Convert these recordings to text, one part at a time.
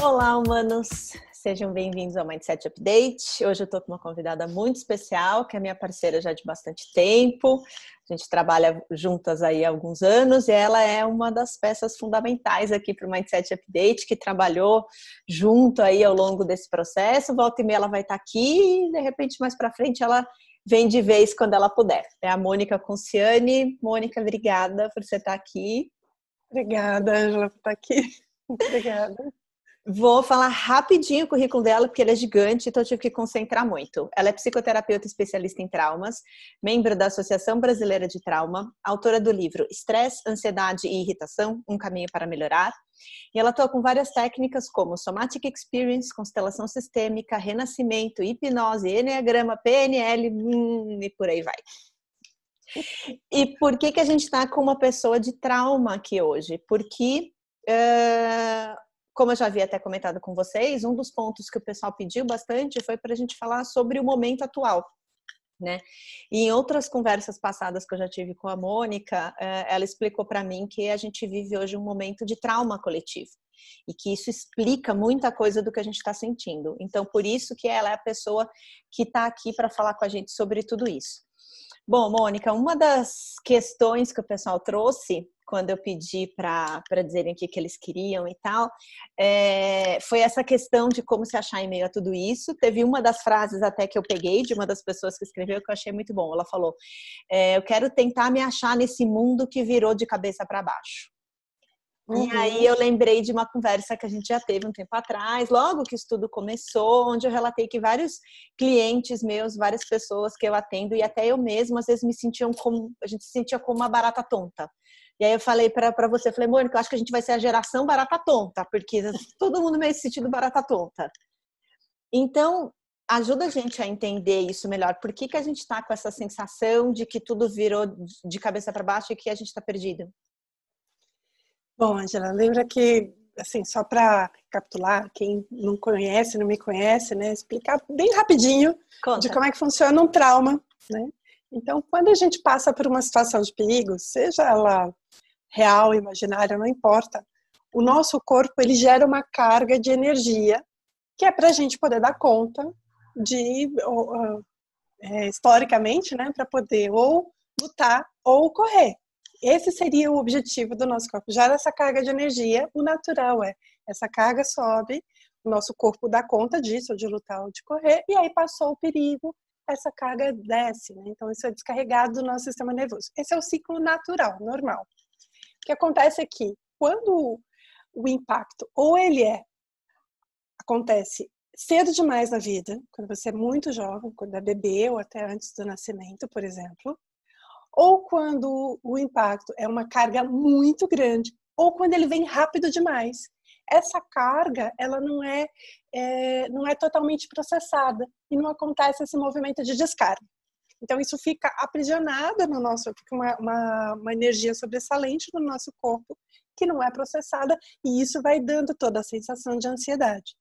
Olá, humanos! Sejam bem-vindos ao Mindset Update. Hoje eu estou com uma convidada muito especial, que é minha parceira já de bastante tempo. A gente trabalha juntas aí há alguns anos e ela é uma das peças fundamentais aqui para o Mindset Update, que trabalhou junto aí ao longo desse processo. Volta e meia ela vai estar aqui e, de repente, mais para frente, ela vem de vez quando ela puder. É a Mônica Conciani. Mônica, obrigada por você estar aqui. Obrigada, Ângela, por estar aqui. Obrigada. Vou falar rapidinho o currículo dela, porque ele é gigante, então eu tive que concentrar muito. Ela é psicoterapeuta especialista em traumas, membro da Associação Brasileira de Trauma, autora do livro Estresse, Ansiedade e Irritação, Um Caminho para Melhorar. E ela atua com várias técnicas como Somatic Experience, constelação sistêmica, renascimento, hipnose, enneagrama, PNL e por aí vai. E por que a gente está com uma pessoa de trauma aqui hoje? Porque... como eu já havia até comentado com vocês, um dos pontos que o pessoal pediu bastante foi para a gente falar sobre o momento atual, né? E em outras conversas passadas que eu já tive com a Mônica, ela explicou para mim que a gente vive hoje um momento de trauma coletivo e que isso explica muita coisa do que a gente está sentindo. Então, por isso que ela é a pessoa que está aqui para falar com a gente sobre tudo isso. Bom, Mônica, uma das questões que o pessoal trouxe quando eu pedi para dizerem o que eles queriam e tal, foi essa questão de como se achar em meio a tudo isso. Teve uma das frases até que eu peguei de uma das pessoas que escreveu que eu achei muito bom. Ela falou, eu quero tentar me achar nesse mundo que virou de cabeça para baixo. E aí eu lembrei de uma conversa que a gente já teve um tempo atrás, logo que isso tudo começou, onde eu relatei que vários clientes meus, várias pessoas que eu atendo, e até eu mesma, às vezes a gente se sentia como uma barata tonta. E aí eu falei para você, falei, Mônica, eu acho que a gente vai ser a geração barata tonta, porque todo mundo meio sentido barata tonta. Então, ajuda a gente a entender isso melhor. Por que a gente está com essa sensação de que tudo virou de cabeça para baixo e que a gente está perdido? Bom, Ângela, lembra que, assim, só para recapitular, quem não conhece, não me conhece, né, explicar bem rapidinho de como é que funciona um trauma, né? Então, quando a gente passa por uma situação de perigo, seja ela real, imaginária, não importa, o nosso corpo, ele gera uma carga de energia que é para a gente poder dar conta de, historicamente, né, para poder ou lutar ou correr. Esse seria o objetivo do nosso corpo, gera essa carga de energia. O natural essa carga sobe, o nosso corpo dá conta disso, ou de lutar ou de correr, e aí passou o perigo, essa carga desce, né? Então isso é descarregado do nosso sistema nervoso. Esse é o ciclo natural, normal. O que acontece é que quando o impacto, ou ele acontece cedo demais na vida, quando você é muito jovem, quando é bebê ou até antes do nascimento, por exemplo, ou quando o impacto é uma carga muito grande, ou quando ele vem rápido demais. Essa carga, ela não é totalmente processada e não acontece esse movimento de descarga. Então, isso fica aprisionado no nosso, fica uma energia sobressalente no nosso corpo que não é processada e isso vai dando toda a sensação de ansiedade.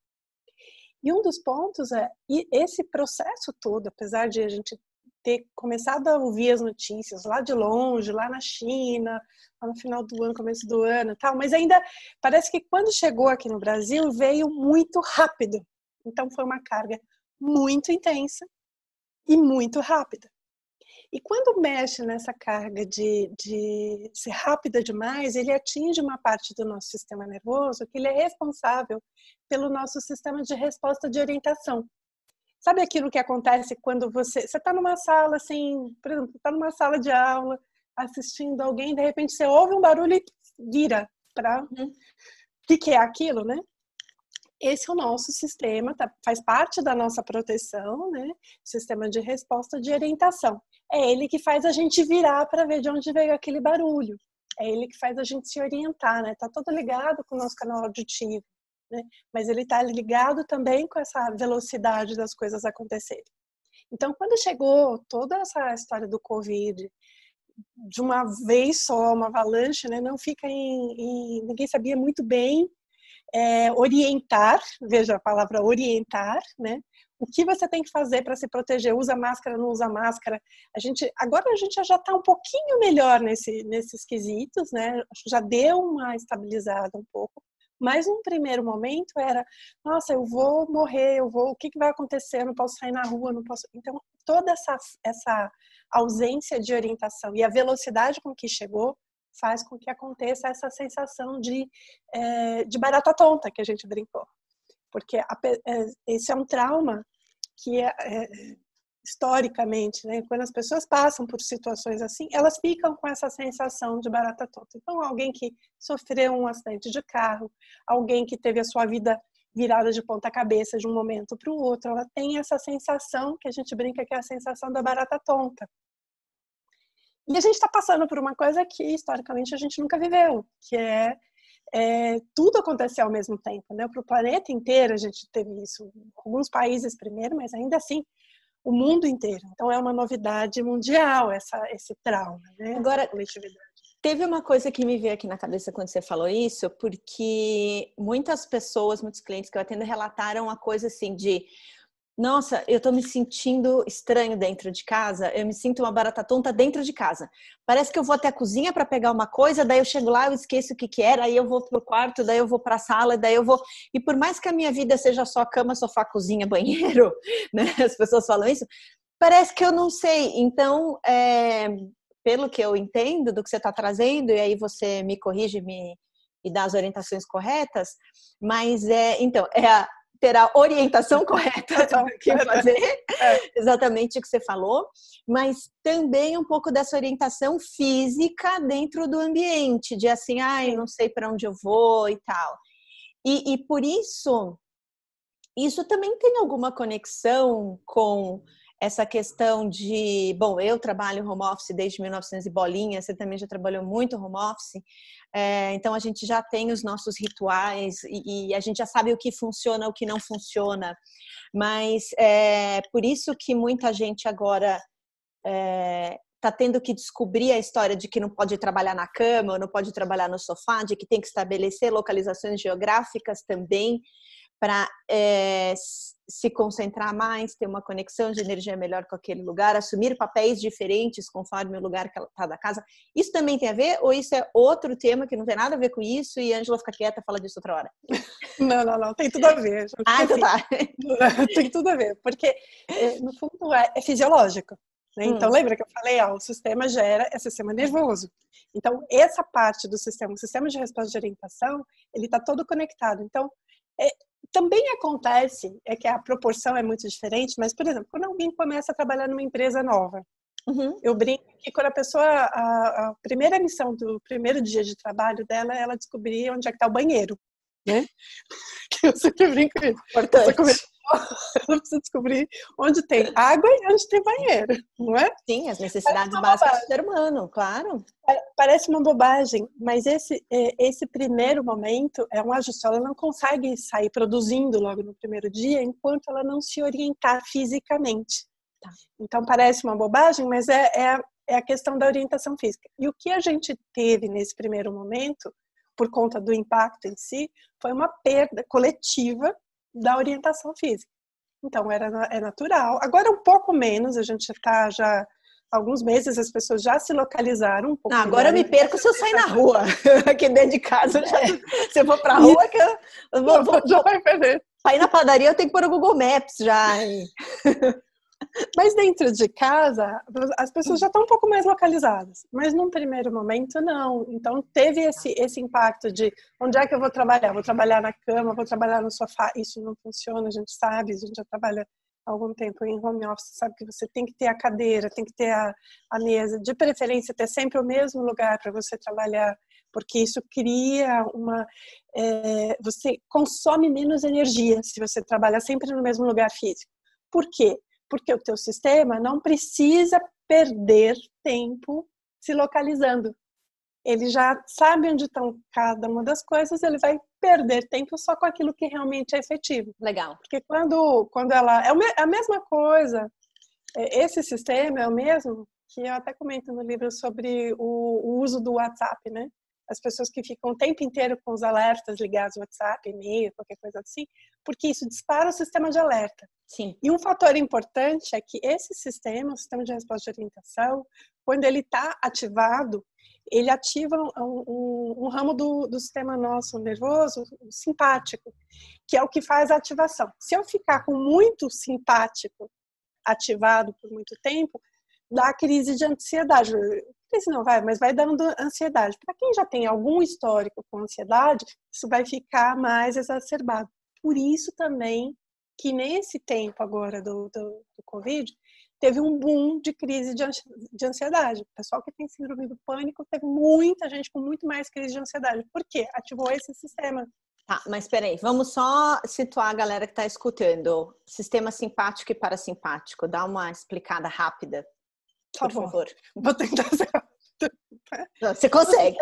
E um dos pontos e esse processo todo, apesar de a gente ter começado a ouvir as notícias lá de longe, lá na China, lá no final do ano, começo do ano e tal, mas ainda parece que quando chegou aqui no Brasil veio muito rápido. Então foi uma carga muito intensa e muito rápida. E quando mexe nessa carga de ser rápida demais, ele atinge uma parte do nosso sistema nervoso que ele é responsável pelo nosso sistema de resposta de orientação. Sabe aquilo que acontece quando você está numa sala, assim, por exemplo, está numa sala de aula, assistindo alguém, de repente você ouve um barulho e vira para o que é aquilo, né? Esse é o nosso sistema, faz parte da nossa proteção, né? Sistema de resposta de orientação. É ele que faz a gente virar para ver de onde veio aquele barulho. É ele que faz a gente se orientar, né? Tá todo ligado com o nosso canal auditivo, né? Mas ele tá ligado também com essa velocidade das coisas acontecerem. Então, quando chegou toda essa história do Covid, de uma vez só, uma avalanche, né? Não fica ninguém sabia muito bem orientar, veja a palavra orientar, né? O que você tem que fazer para se proteger? Usa máscara, não usa máscara? Agora a gente já está um pouquinho melhor nesses quesitos, né? Acho que já deu uma estabilizada um pouco, Mas num primeiro momento era, nossa, eu vou morrer, o que vai acontecer? Eu não posso sair na rua, não posso. Então, toda essa ausência de orientação e a velocidade com que chegou faz com que aconteça essa sensação de barata tonta que a gente brincou. Porque esse é um trauma que historicamente, né, quando as pessoas passam por situações assim, elas ficam com essa sensação de barata tonta. Então, alguém que sofreu um acidente de carro, alguém que teve a sua vida virada de ponta cabeça de um momento para o outro, ela tem essa sensação que a gente brinca que é a sensação da barata tonta. E a gente está passando por uma coisa que historicamente a gente nunca viveu, que tudo acontecer ao mesmo tempo, né? Para o planeta inteiro a gente teve isso, alguns países primeiro, mas ainda assim o mundo inteiro. Então é uma novidade mundial esse trauma, né? Agora, teve uma coisa que me veio aqui na cabeça quando você falou isso, porque muitas pessoas, muitos clientes que eu atendo relataram a coisa assim de: nossa, eu tô me sentindo estranho dentro de casa, eu me sinto uma barata tonta dentro de casa. Parece que eu vou até a cozinha para pegar uma coisa, daí eu chego lá, eu esqueço o que era, aí eu vou pro quarto, daí eu vou pra sala, daí eu vou... E por mais que a minha vida seja só cama, sofá, cozinha, banheiro, né? As pessoas falam isso, parece que eu não sei. Então, pelo que eu entendo do que você está trazendo, e aí você me corrige e dá as orientações corretas, mas então, ter a orientação correta do que fazer, exatamente o que você falou, mas também um pouco dessa orientação física dentro do ambiente, de assim, não sei para onde eu vou e tal. E por isso também tem alguma conexão com essa questão de, bom, eu trabalho home office desde 1900 e bolinha, você também já trabalhou muito home office, então a gente já tem os nossos rituais e a gente já sabe o que funciona, o que não funciona, mas por isso que muita gente agora está tendo que descobrir a história de que não pode trabalhar na cama, ou não pode trabalhar no sofá, de que tem que estabelecer localizações geográficas também, para se concentrar mais, ter uma conexão de energia melhor com aquele lugar, assumir papéis diferentes conforme o lugar que ela está da casa. Isso também tem a ver? Ou isso é outro tema que não tem nada a ver com isso e a Ângela fica quieta e fala disso outra hora? Não, tem tudo a ver. Então tá. Tem tudo a ver, porque no fundo é fisiológico. Né? Então, lembra que eu falei, o sistema é sistema nervoso. Então, essa parte do sistema, o sistema de resposta de orientação, ele está todo conectado. Então, também acontece, que a proporção é muito diferente, mas, por exemplo, quando alguém começa a trabalhar numa empresa nova, eu brinco que quando a pessoa, a primeira missão do primeiro dia de trabalho dela é ela descobrir onde é que está o banheiro, né? Que eu sempre brinco isso. Importante. Ela precisa descobrir onde tem água e onde tem banheiro, não é? Sim, as necessidades básicas do ser humano, claro. Parece uma bobagem, mas esse primeiro momento é um ajuste. Ela não consegue sair produzindo logo no primeiro dia enquanto ela não se orientar fisicamente. Tá. Então parece uma bobagem, mas é a questão da orientação física. E o que a gente teve nesse primeiro momento, por conta do impacto em si, foi uma perda coletiva da orientação física. Então é natural. Agora um pouco menos, a gente está já alguns meses, as pessoas já se localizaram um pouco. Não, agora eu me perco se eu sair na rua. Aqui dentro de casa, se eu for pra rua, que eu já vai perder. Pra ir na padaria, eu tenho que pôr o Google Maps já. Mas dentro de casa, as pessoas já estão um pouco mais localizadas. Mas num primeiro momento, não. Então, teve esse impacto de onde é que eu vou trabalhar? Vou trabalhar na cama, vou trabalhar no sofá. Isso não funciona, a gente sabe. A gente já trabalha há algum tempo em home office, sabe que você tem que ter a cadeira, tem que ter a mesa. De preferência, ter sempre o mesmo lugar para você trabalhar, porque isso cria você consome menos energia se você trabalha sempre no mesmo lugar físico. Por quê? Porque o teu sistema não precisa perder tempo se localizando. Ele já sabe onde estão cada uma das coisas, ele vai perder tempo só com aquilo que realmente é efetivo. Legal. Porque quando ela... É a mesma coisa, esse sistema é o mesmo que eu até comento no livro sobre o uso do WhatsApp, né? As pessoas que ficam o tempo inteiro com os alertas ligados ao WhatsApp, e-mail, qualquer coisa assim, porque isso dispara o sistema de alerta. Sim. E um fator importante é que esse sistema, o sistema de resposta de orientação, quando ele está ativado, ele ativa um ramo do sistema nosso nervoso, o simpático, que é o que faz a ativação. Se eu ficar com muito simpático ativado por muito tempo, dá crise de ansiedade. Crise não vai, mas vai dando ansiedade. Para quem já tem algum histórico com ansiedade, isso vai ficar mais exacerbado. Por isso também que nesse tempo agora do Covid, teve um boom de crise de ansiedade. O pessoal que tem síndrome do pânico, teve muita gente com muito mais crise de ansiedade. Por quê? Ativou esse sistema. Tá, mas peraí, vamos só situar a galera que está escutando. Sistema simpático e parasimpático. Dá uma explicada rápida, por favor. Vou tentar ser rápido. Você consegue.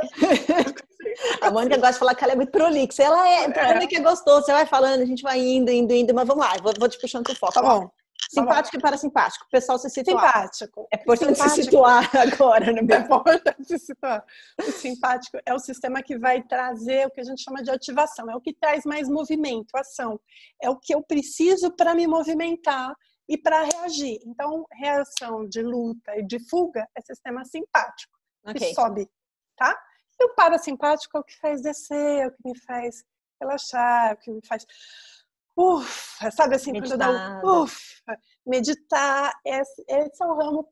A Mônica gosta de falar que ela é muito prolixa. Ela é, o problema é que é gostoso. Você vai falando, a gente vai indo, mas vamos lá, vou te puxando pro foco. Tá bom. Simpático e parasimpático. O pessoal se situar. Simpático. É importante se situar agora. No meu... É importante se situar. O simpático é o sistema que vai trazer o que a gente chama de ativação. É o que traz mais movimento, ação. É o que eu preciso para me movimentar e para reagir. Então, reação de luta e de fuga é sistema simpático. Que sobe, tá? E o parasimpático é o que faz descer, é o que me faz relaxar, é o que me faz... Ufa, sabe assim, quando dá ufa, meditar, esse é o ramo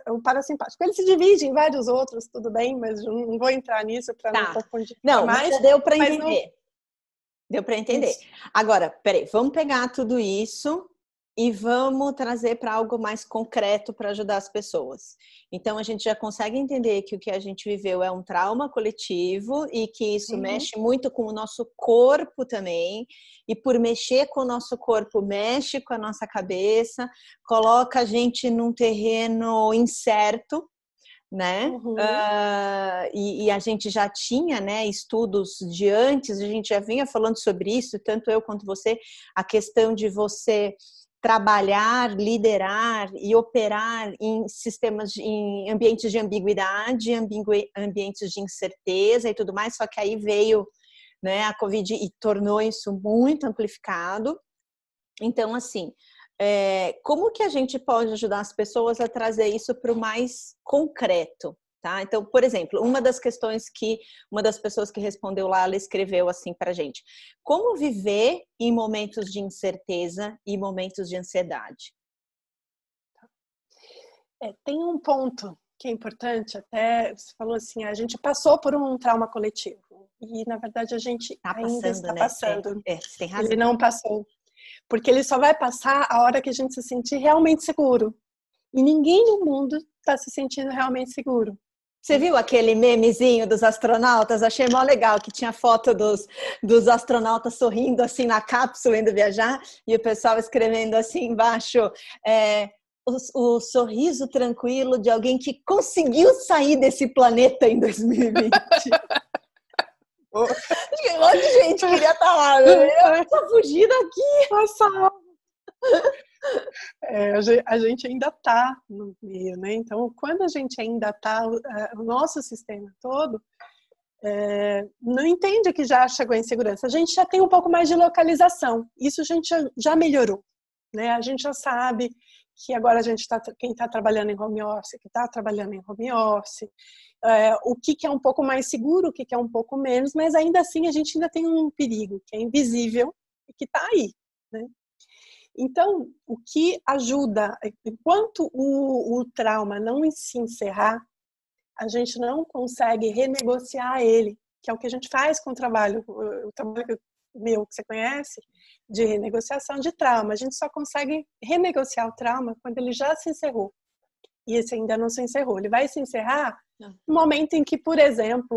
o parasimpático. Ele se divide em vários outros, tudo bem, mas eu não vou entrar nisso para não confundir. Não, mais. Mas deu para entender. Não... Deu para entender. Isso. Agora, peraí, vamos pegar tudo isso e vamos trazer para algo mais concreto para ajudar as pessoas. Então, a gente já consegue entender que o que a gente viveu é um trauma coletivo e que isso mexe muito com o nosso corpo também. E por mexer com o nosso corpo, mexe com a nossa cabeça, coloca a gente num terreno incerto, né? E a gente já tinha, né, estudos de antes, a gente já vinha falando sobre isso, tanto eu quanto você, a questão de você trabalhar, liderar e operar em sistemas, em ambientes de ambiguidade, ambientes de incerteza e tudo mais, só que aí veio, né, a Covid e tornou isso muito amplificado. Então, assim, como que a gente pode ajudar as pessoas a trazer isso para o mais concreto? Tá? Então, por exemplo, uma das pessoas que respondeu lá, ela escreveu assim pra gente: como viver em momentos de incerteza e momentos de ansiedade? Tem um ponto que é importante, até você falou assim, a gente passou por um trauma coletivo e na verdade a gente ainda está passando. Você tem razão. Ele não passou, porque ele só vai passar a hora que a gente se sentir realmente seguro. E ninguém no mundo está se sentindo realmente seguro. Você viu aquele memezinho dos astronautas? Achei mó legal, que tinha foto dos astronautas sorrindo assim na cápsula indo viajar e o pessoal escrevendo assim embaixo o sorriso tranquilo de alguém que conseguiu sair desse planeta em 2020. Um monte de gente queria estar lá, né? Eu vou fugir daqui. Nossa. A gente ainda está no meio, né? Então, quando a gente ainda está, o nosso sistema todo não entende que já chegou a insegurança. A gente já tem um pouco mais de localização. Isso a gente já melhorou, né? A gente já sabe que agora a gente quem está trabalhando em home office, que está trabalhando em home office, o que é um pouco mais seguro, o que é um pouco menos, mas ainda assim a gente ainda tem um perigo que é invisível e que está aí, né? Então, o que ajuda, enquanto o trauma não se encerrar, a gente não consegue renegociar ele, que é o que a gente faz com o trabalho meu que você conhece, de renegociação de trauma. A gente só consegue renegociar o trauma quando ele já se encerrou. E esse ainda não se encerrou. Ele vai se encerrar no momento em que, por exemplo,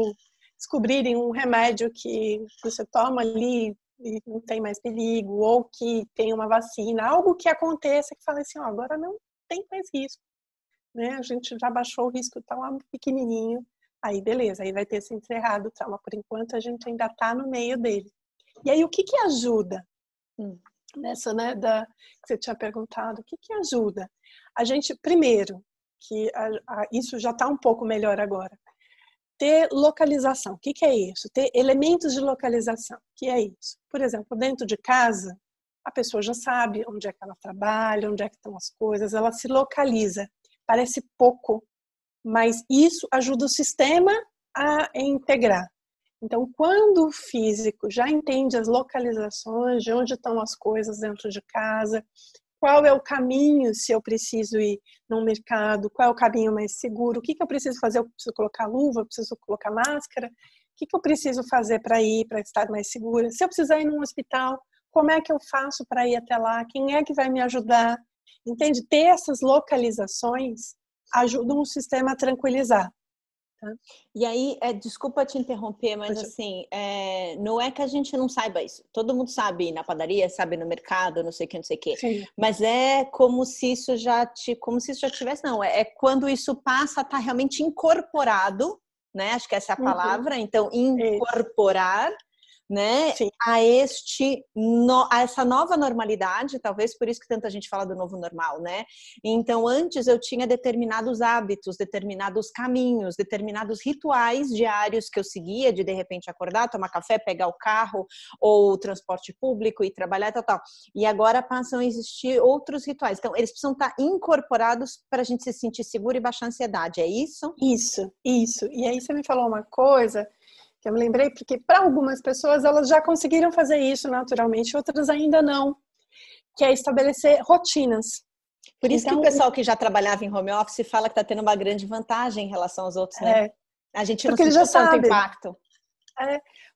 descobrirem um remédio que você toma ali e não tem mais perigo, ou que tem uma vacina, algo que aconteça que fala assim, agora não tem mais risco, né? A gente já baixou o risco, está lá pequenininho, aí beleza, aí vai ter se encerrado o trauma. Por enquanto a gente ainda está no meio dele. E aí o que ajuda nessa, né, que você tinha perguntado, o que ajuda? A gente, primeiro, que isso já está um pouco melhor agora, ter localização. O que é isso? Ter elementos de localização. O que é isso? Por exemplo, dentro de casa, a pessoa já sabe onde é que ela trabalha, onde é que estão as coisas, ela se localiza. Parece pouco, mas isso ajuda o sistema a integrar. Então, quando o físico já entende as localizações, de onde estão as coisas dentro de casa, qual é o caminho se eu preciso ir num mercado, qual é o caminho mais seguro, o que eu preciso fazer, eu preciso colocar luva, eu preciso colocar máscara, o que eu preciso fazer para ir, para estar mais segura, se eu precisar ir num hospital, como é que eu faço para ir até lá, quem é que vai me ajudar, entende? Ter essas localizações ajudam o sistema a tranquilizar. Tá? E aí, desculpa te interromper, mas assim, não é que a gente não saiba isso. Todo mundo sabe ir na padaria, sabe no mercado, não sei o que, não sei o que. Sim. Mas é como se isso já tivesse, não. É quando isso passa a estar realmente incorporado, né? Acho que essa é a palavra. Então, incorporar, né? Sim. A essa nova normalidade, talvez por isso que tanta gente fala do novo normal, né? Então, antes eu tinha determinados hábitos, determinados caminhos, determinados rituais diários que eu seguia, de repente acordar, tomar café, pegar o carro ou o transporte público e trabalhar e tal. E agora passam a existir outros rituais. Então, eles precisam estar incorporados para a gente se sentir seguro e baixar a ansiedade, é isso? Isso. E aí você me falou uma coisa que eu me lembrei, porque para algumas pessoas elas já conseguiram fazer isso naturalmente, outras ainda não, que é estabelecer rotinas. Por isso que o pessoal que já trabalhava em home office fala que está tendo uma grande vantagem em relação aos outros, né? A gente não sentiu tanto impacto.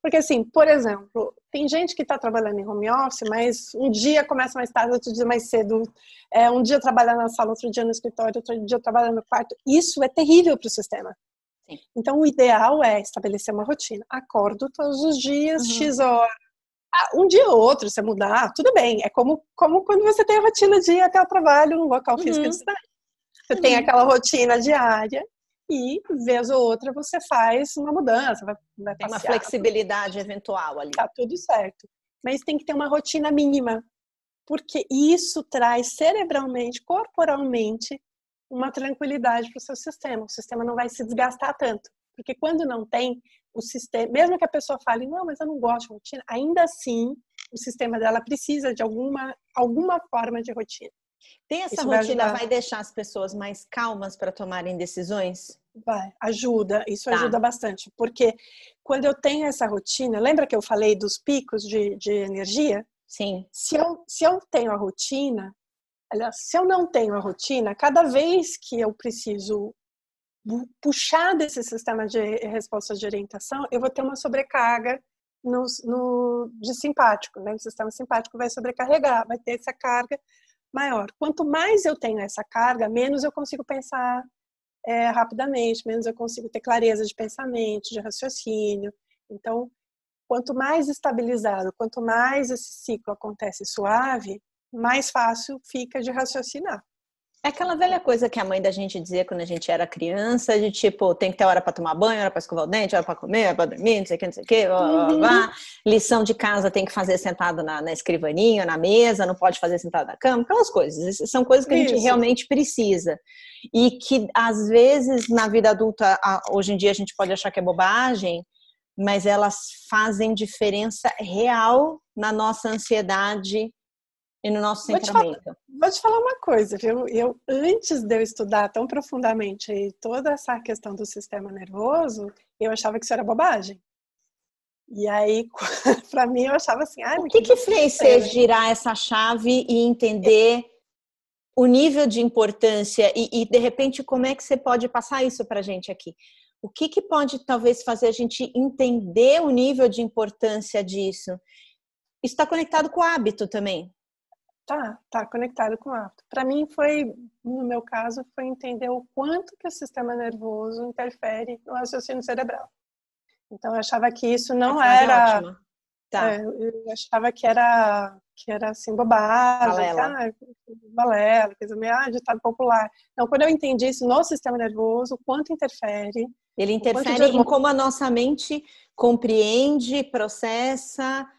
Porque assim, por exemplo, tem gente que está trabalhando em home office, mas um dia começa mais tarde, outro dia mais cedo, um dia trabalha na sala, outro dia no escritório, outro dia trabalha no quarto. Isso é terrível para o sistema. Sim. Então, o ideal é estabelecer uma rotina. Acordo todos os dias, X horas. Um dia ou outro, você mudar, tudo bem. É como quando você tem a rotina de ir até o trabalho, um local físico de cidade. Você tem aquela rotina diária e, vez ou outra, você faz uma mudança, vai tem passear. Uma flexibilidade eventual ali. Tá tudo certo. Mas tem que ter uma rotina mínima, porque isso traz cerebralmente, corporalmente, uma tranquilidade para o seu sistema. O sistema não vai se desgastar tanto. Porque quando não tem o sistema, mesmo que a pessoa fale, não, mas eu não gosto de rotina, ainda assim, o sistema dela precisa de alguma forma de rotina. Tem essa rotina, vai deixar as pessoas mais calmas para tomarem decisões? Ajuda, isso ajuda bastante. Porque quando eu tenho essa rotina, lembra que eu falei dos picos de energia? Sim. Se eu tenho a rotina, aliás, se eu não tenho a rotina, cada vez que eu preciso puxar desse sistema de resposta de orientação, eu vou ter uma sobrecarga de simpático, né? O sistema simpático vai sobrecarregar, vai ter essa carga maior. Quanto mais eu tenho essa carga, menos eu consigo pensar rapidamente, menos eu consigo ter clareza de pensamento, de raciocínio. Então, quanto mais estabilizado, quanto mais esse ciclo acontece suave, mais fácil fica de raciocinar. É aquela velha coisa que a mãe da gente dizia quando a gente era criança, de tipo, tem que ter hora para tomar banho, hora para escovar o dente, hora para comer, hora para dormir, não sei o que, não sei o que, lição de casa tem que fazer sentado na escrivaninha, na mesa, não pode fazer sentado na cama, aquelas coisas. São coisas que a gente realmente precisa. E que, às vezes, na vida adulta, hoje em dia a gente pode achar que é bobagem, mas elas fazem diferença real na nossa ansiedade e no nosso centramento. Vou te falar uma coisa, viu? Eu, antes de eu estudar tão profundamente toda essa questão do sistema nervoso, eu achava que isso era bobagem. E aí, para mim, eu achava assim... O que fez você girar essa chave e entender o nível de importância e, de repente, como é que você pode passar isso para a gente aqui? O que pode, talvez, fazer a gente entender o nível de importância disso? Isso está conectado com o hábito também. Tá conectado com o hábito. Para mim no meu caso, foi entender o quanto que o sistema nervoso interfere no raciocínio cerebral. Então, eu achava que isso não era... Ótima. Tá. Eu achava que era assim, bobagem, balela, coisa meio ditado popular. Então, quando eu entendi isso no sistema nervoso, o quanto interfere... Ele interfere em como a nossa mente compreende, processa...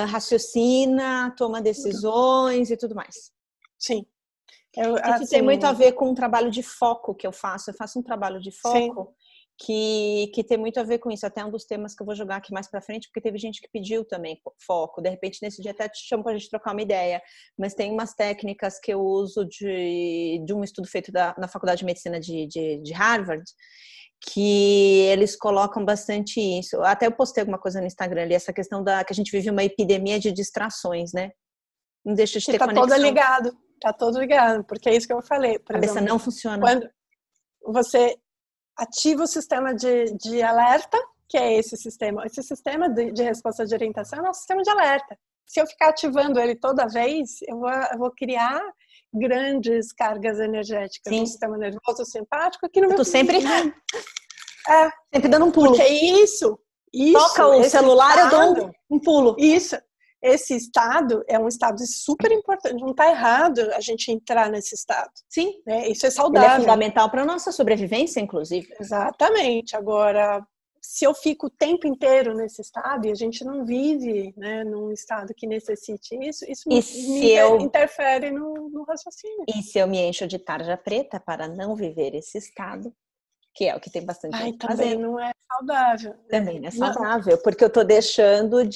raciocina, toma decisões e tudo mais. Sim. Isso tem muito a ver com um trabalho de foco que eu faço. Eu faço um trabalho de foco que tem muito a ver com isso. Até um dos temas que eu vou jogar aqui mais para frente, porque teve gente que pediu também foco. De repente, nesse dia até te chamo para a gente trocar uma ideia. Mas tem umas técnicas que eu uso de um estudo feito na Faculdade de Medicina de Harvard, que eles colocam bastante isso. Até eu postei alguma coisa no Instagram ali, essa questão que a gente vive uma epidemia de distrações, né? Não deixa de ter conexão. Tá todo ligado, porque é isso que eu falei. Por a cabeça exemplo, não funciona. Quando você ativa o sistema de alerta, que é esse sistema de resposta de orientação é um sistema de alerta. Se eu ficar ativando ele toda vez, eu vou criar grandes cargas energéticas no sistema nervoso simpático que no meu sempre dando um pulo. Porque isso toca o celular, eu dou um pulo. Isso. Esse estado é um estado super importante. Não está errado a gente entrar nesse estado. Sim. Né? Isso é saudável. Ele é fundamental para a nossa sobrevivência, inclusive. Exatamente. Agora, se eu fico o tempo inteiro nesse estado e a gente não vive, né, num estado que necessite isso interfere no raciocínio. E se eu me encho de tarja preta para não viver esse estado, que é o que tem bastante gente também fazendo. não é saudável. Também não é saudável, porque eu tô deixando eu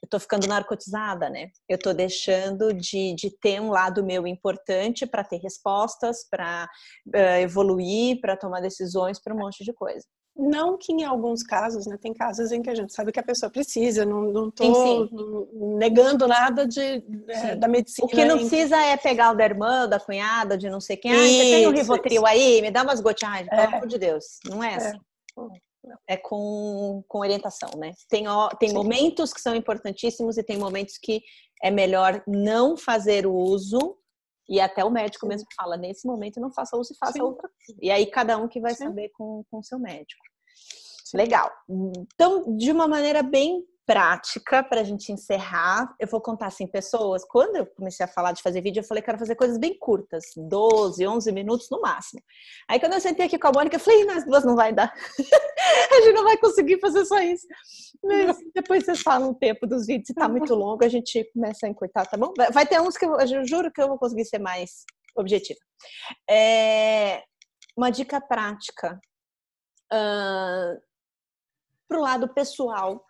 tô ficando narcotizada, né? Eu tô deixando de ter um lado meu importante para ter respostas, para evoluir, para tomar decisões, para um monte de coisa. Não que em alguns casos, né? Tem casos em que a gente sabe que a pessoa precisa, não tô negando nada da medicina. O que não precisa é pegar o da irmã, da cunhada, de não sei quem. Você tem um Rivotril aí? Me dá umas gotinhas, pelo amor de Deus. Não é assim. É com orientação, né? Tem momentos que são importantíssimos e tem momentos que é melhor não fazer o uso. E até o médico mesmo fala, nesse momento não faça uso e faça outra coisa. E aí cada um que vai saber com o seu médico. Legal. Então, de uma maneira bem prática, para a gente encerrar, eu vou contar assim, pessoas, quando eu comecei a falar de fazer vídeo, eu falei que quero fazer coisas bem curtas, 12, 11 minutos no máximo. Aí quando eu sentei aqui com a Mônica, eu falei, nós duas não vai dar. A gente não vai conseguir fazer só isso. Mas depois vocês falam o tempo dos vídeos, se tá muito longo, a gente começa a encurtar, tá bom? Vai ter uns que eu juro que eu vou conseguir ser mais objetiva. Uma dica prática pro lado pessoal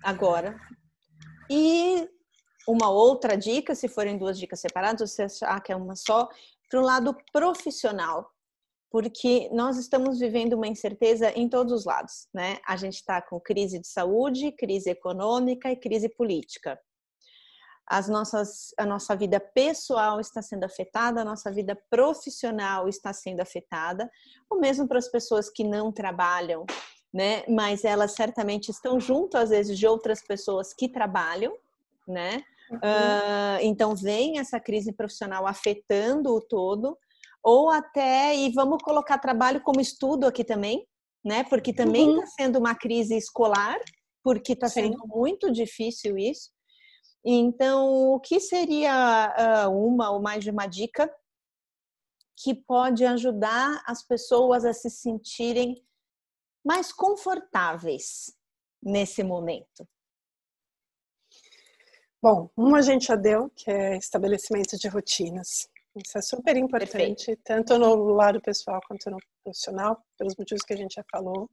agora. E uma outra dica, se forem duas dicas separadas, você achar que é uma só, pro lado profissional. Porque nós estamos vivendo uma incerteza em todos os lados, né? A gente está com crise de saúde, crise econômica e crise política. A nossa vida pessoal está sendo afetada, a nossa vida profissional está sendo afetada, ou mesmo para as pessoas que não trabalham, né? Mas elas certamente estão junto, às vezes, de outras pessoas que trabalham, né? Então, vem essa crise profissional afetando o todo. Ou até, e vamos colocar trabalho como estudo aqui também, né? Porque também está sendo uma crise escolar, porque está sendo muito difícil isso. Então, o que seria uma ou mais de uma dica que pode ajudar as pessoas a se sentirem mais confortáveis nesse momento? Bom, uma a gente já deu, que é estabelecimento de rotinas. Isso é super importante, tanto no lado pessoal quanto no profissional, pelos motivos que a gente já falou.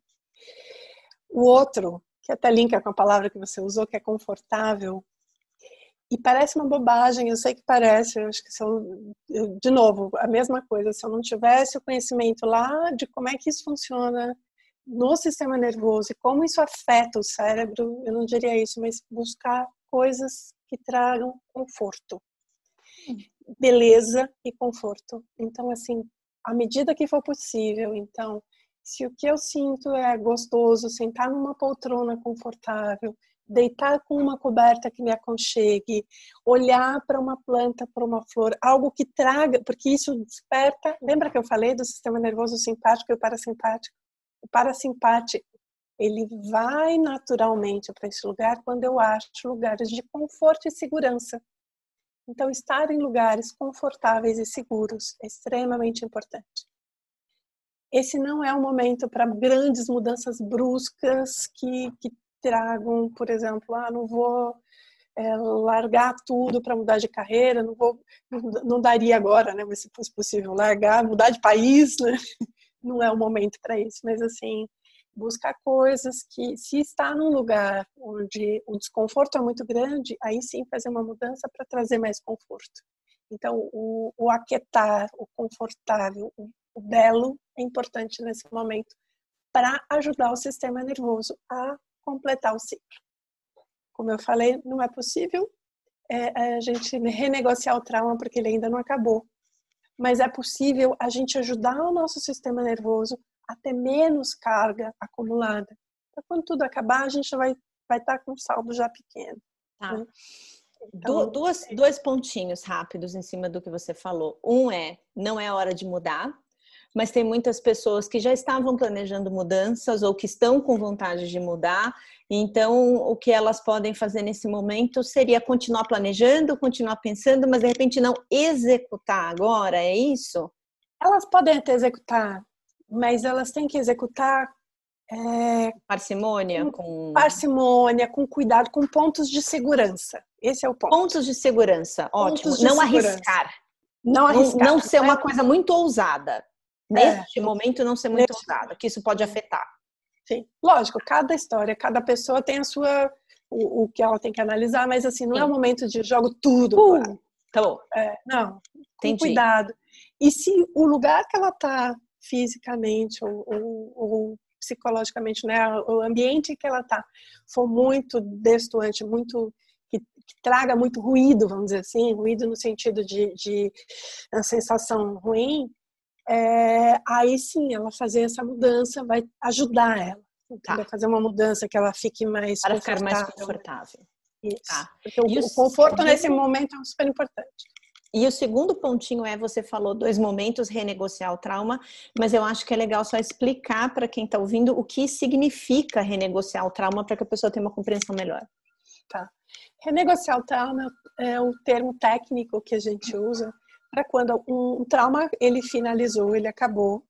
O outro, que até linka com a palavra que você usou, que é confortável, e parece uma bobagem, eu sei que parece, eu acho que de novo, a mesma coisa, se eu não tivesse o conhecimento lá de como é que isso funciona no sistema nervoso e como isso afeta o cérebro, eu não diria isso, mas buscar coisas que tragam conforto. Beleza e conforto. Então, assim, à medida que for possível. Então, se o que eu sinto é gostoso, sentar numa poltrona confortável, deitar com uma coberta que me aconchegue, olhar para uma planta, para uma flor, algo que traga, porque isso desperta. Lembra que eu falei do sistema nervoso simpático e o parasimpático? O parasimpático, ele vai naturalmente para esse lugar quando eu acho lugares de conforto e segurança. Então, estar em lugares confortáveis e seguros é extremamente importante. Esse não é um momento para grandes mudanças bruscas que tragam, por exemplo, não vou largar tudo para mudar de carreira, não daria agora, né? Mas se fosse possível largar, mudar de país, né? não é o momento para isso, mas assim, buscar coisas que, se está num lugar onde o desconforto é muito grande, aí sim fazer uma mudança para trazer mais conforto. Então, o aquietar, o confortável, o belo é importante nesse momento para ajudar o sistema nervoso a completar o ciclo. Como eu falei, não é possível a gente renegociar o trauma porque ele ainda não acabou. Mas é possível a gente ajudar o nosso sistema nervoso a ter menos carga acumulada. Então, quando tudo acabar, a gente vai estar com um saldo já pequeno. Tá. Né? Então, Dois pontinhos rápidos em cima do que você falou. Não é hora de mudar, mas tem muitas pessoas que já estavam planejando mudanças ou que estão com vontade de mudar. Então, o que elas podem fazer nesse momento seria continuar planejando, continuar pensando, mas de repente não executar agora, é isso? elas podem até executar, mas elas têm que executar Parcimônia, com parcimônia, com cuidado, com pontos de segurança. Esse é o ponto. Pontos de segurança, ótimo. Pontos de Não segurança. arriscar. Não arriscar. Não ser uma coisa muito ousada. Neste momento, não ser muito ousada, que isso pode afetar. Sim, lógico, cada história, cada pessoa tem a sua, o que ela tem que analisar, mas assim, não é o momento de jogo tudo. Tá bom. Não, com Entendi. cuidado. E se o lugar que ela está fisicamente ou psicologicamente, né, o ambiente que ela está for muito destoante, muito que traga muito ruído, vamos dizer assim, ruído no sentido de a sensação ruim, aí sim, ela fazer essa mudança vai ajudar ela. Então, vai fazer uma mudança que ela fique mais para confortável. ficar mais confortável. Isso. Tá. Porque o conforto nesse momento é super importante. E o segundo pontinho você falou 2 momentos, renegociar o trauma, mas eu acho que é legal só explicar para quem está ouvindo o que significa renegociar o trauma para que a pessoa tenha uma compreensão melhor. Tá. Renegociar o trauma é o termo técnico que a gente usa para quando um trauma ele finalizou, ele acabou,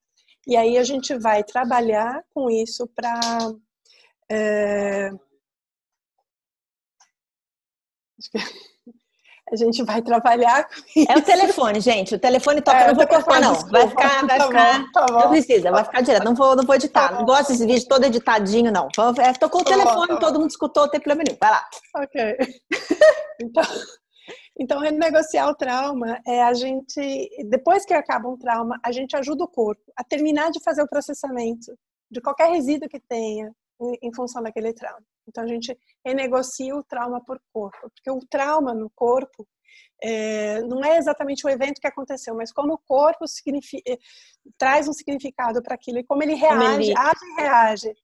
e aí a gente vai trabalhar com isso para a gente vai trabalhar com isso. É o telefone, gente. O telefone toca, não vou cortar, não. Desculpa. Vai ficar. Tá bom. Não precisa, vai ficar direto. Não vou editar. Não gosto desse vídeo todo editadinho, não. Tocou o telefone, todo mundo escutou, não tem problema nenhum. Vai lá. Ok. Então, renegociar o trauma é a gente, depois que acaba um trauma, a gente ajuda o corpo a terminar de fazer o processamento de qualquer resíduo que tenha em função daquele trauma. Então, a gente renegocia o trauma por corpo, porque o trauma no corpo não é exatamente o evento que aconteceu, mas como o corpo traz um significado para aquilo e como ele reage, age e reage,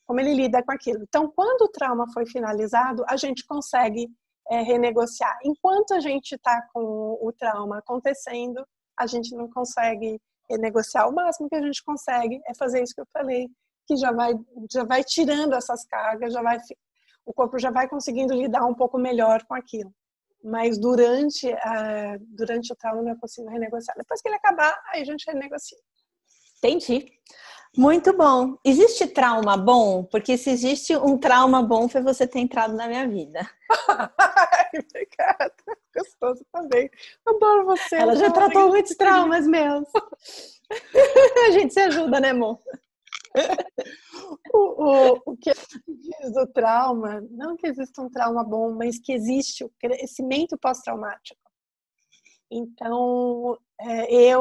como ele lida com aquilo. Então, quando o trauma foi finalizado, a gente consegue renegociar. Enquanto a gente está com o trauma acontecendo, a gente não consegue renegociar. O máximo que a gente consegue é fazer isso que eu falei, que já vai tirando essas cargas, o corpo já vai conseguindo lidar um pouco melhor com aquilo. Mas durante o trauma não é possível renegociar. Depois que ele acabar, aí a gente renegocia. Entendi. Muito bom. Existe trauma bom? Porque se existe um trauma bom, foi você ter entrado na minha vida. Obrigada. Gostoso também. Adoro você. Ela já tratou muitos traumas meus. A gente se ajuda, né, amor? O que diz do trauma, não que exista um trauma bom, mas que existe o crescimento pós-traumático. Então,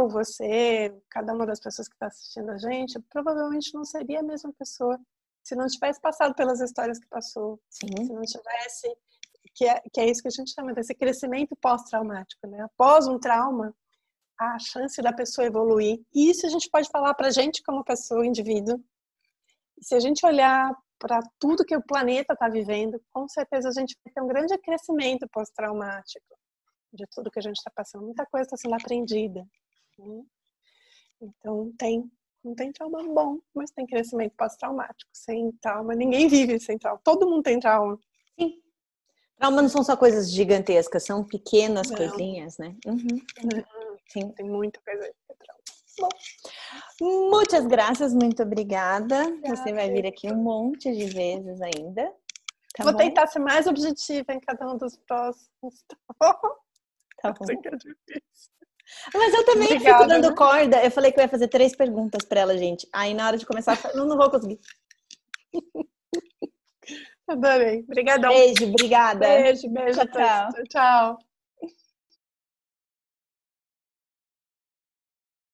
você, cada uma das pessoas que está assistindo a gente, provavelmente não seria a mesma pessoa se não tivesse passado pelas histórias que passou. Sim. Se não tivesse, que é isso que a gente chama desse crescimento pós-traumático, né? Após um trauma, a chance da pessoa evoluir. E isso a gente pode falar para a gente como pessoa, indivíduo. Se a gente olhar para tudo que o planeta está vivendo, com certeza a gente vai ter um grande crescimento pós-traumático de tudo que a gente está passando. Muita coisa está sendo aprendida. Né? Então, não tem trauma bom, mas tem crescimento pós-traumático. Sem trauma, ninguém vive sem trauma. Todo mundo tem trauma. Sim. Trauma não são só coisas gigantescas, são pequenas coisinhas, né? Sim. Tem muita coisa aí que é trauma. Bom, muitas graças, muito obrigada. Você vai vir aqui um monte de vezes ainda. Tá Vou bom? tentar ser mais objetiva em cada um dos próximos. Tá bom. Que é difícil. Mas eu também Obrigada, fico dando viu? corda. Eu falei que eu ia fazer 3 perguntas para ela, gente. Aí na hora de começar, eu falei, não vou conseguir. Adorei. Obrigadão. Beijo, obrigada. Beijo, beijo Tchau, a todos. tchau. Tchau, tchau.